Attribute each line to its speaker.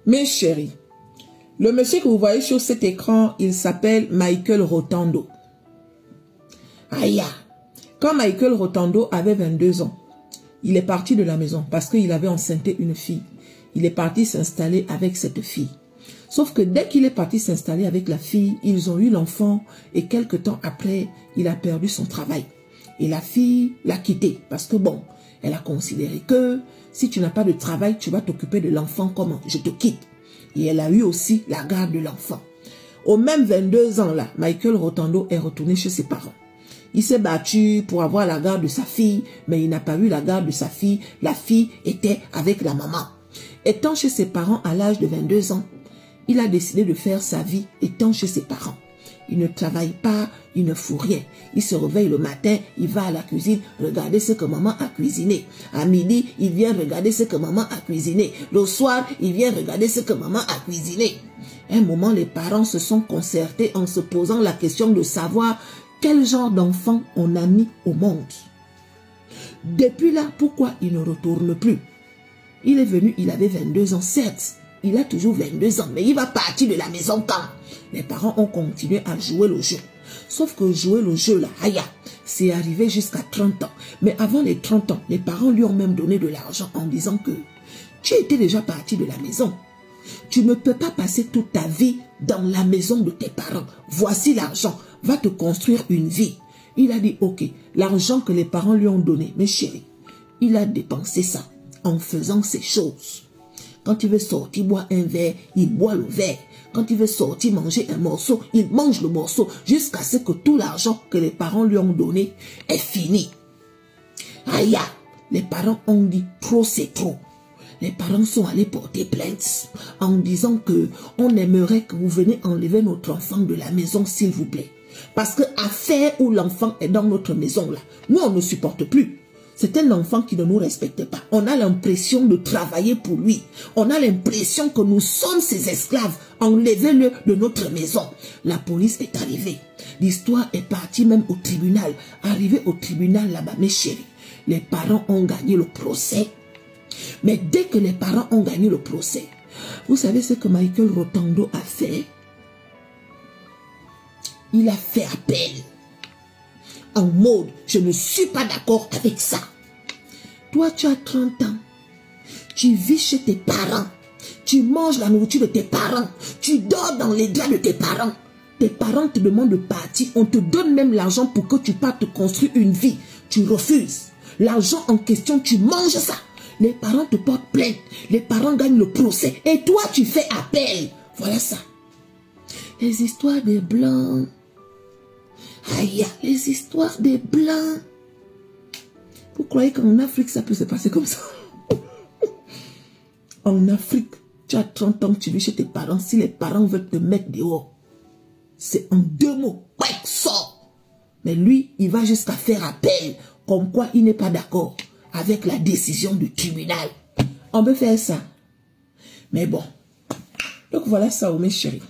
Speaker 1: Mes chéris, le monsieur que vous voyez sur cet écran, il s'appelle Michael Rotondo. Aïe! Quand Michael Rotondo avait 22 ans, il est parti de la maison parce qu'il avait enceinté une fille. Il est parti s'installer avec cette fille. Sauf que dès qu'il est parti s'installer avec la fille, ils ont eu l'enfant et quelque temps après, il a perdu son travail. Et la fille l'a quitté parce que bon, elle a considéré que si tu n'as pas de travail, tu vas t'occuper de l'enfant, comment? Je te quitte. Et elle a eu aussi la garde de l'enfant. Au même 22 ans là, Michael Rotondo est retourné chez ses parents. Il s'est battu pour avoir la garde de sa fille, mais il n'a pas eu la garde de sa fille. La fille était avec la maman. Étant chez ses parents à l'âge de 22 ans, il a décidé de faire sa vie étant chez ses parents. Il ne travaille pas, il ne fout rien. Il se réveille le matin, il va à la cuisine, regarder ce que maman a cuisiné. À midi, il vient regarder ce que maman a cuisiné. Le soir, il vient regarder ce que maman a cuisiné. À un moment, les parents se sont concertés en se posant la question de savoir quel genre d'enfant on a mis au monde. Depuis là, pourquoi il ne retourne plus? Il est venu, il avait 22 ans, certes. Il a toujours 22 ans, mais il va partir de la maison quand? Les parents ont continué à jouer le jeu. Sauf que jouer le jeu là, aïe, c'est arrivé jusqu'à 30 ans. Mais avant les 30 ans, les parents lui ont même donné de l'argent en disant que tu étais déjà parti de la maison. Tu ne peux pas passer toute ta vie dans la maison de tes parents. Voici l'argent, va te construire une vie. Il a dit ok, l'argent que les parents lui ont donné, mes chéris, il a dépensé ça en faisant ces choses. Quand il veut sortir boire un verre, il boit le verre. Quand il veut sortir manger un morceau, il mange le morceau jusqu'à ce que tout l'argent que les parents lui ont donné est fini. Aïe, les parents ont dit trop c'est trop. Les parents sont allés porter plainte en disant que on aimerait que vous venez enlever notre enfant de la maison s'il vous plaît. Parce que affaire où l'enfant est dans notre maison là, nous on ne supporte plus. C'est un enfant qui ne nous respecte pas. On a l'impression de travailler pour lui. On a l'impression que nous sommes ses esclaves. Enlevez-le de notre maison. La police est arrivée. L'histoire est partie même au tribunal. Arrivé au tribunal là-bas, mes chéris, les parents ont gagné le procès. Mais dès que les parents ont gagné le procès, vous savez ce que Michael Rotondo a fait? Il a fait appel. En mode, je ne suis pas d'accord avec ça. Toi, tu as 30 ans. Tu vis chez tes parents. Tu manges la nourriture de tes parents. Tu dors dans les draps de tes parents. Tes parents te demandent de partir. On te donne même l'argent pour que tu partes te construire une vie. Tu refuses. L'argent en question, tu manges ça. Les parents te portent plainte. Les parents gagnent le procès. Et toi, tu fais appel. Voilà ça. Les histoires des Blancs. Aïe, les histoires des Blancs. Vous croyez qu'en Afrique, ça peut se passer comme ça? En Afrique, tu as 30 ans, tu vis chez tes parents. Si les parents veulent te mettre dehors, c'est en 2 mots. Ouais, sors. Mais lui, il va jusqu'à faire appel. Comme quoi, il n'est pas d'accord avec la décision du tribunal. On peut faire ça. Mais bon. Donc voilà ça, mes chéris.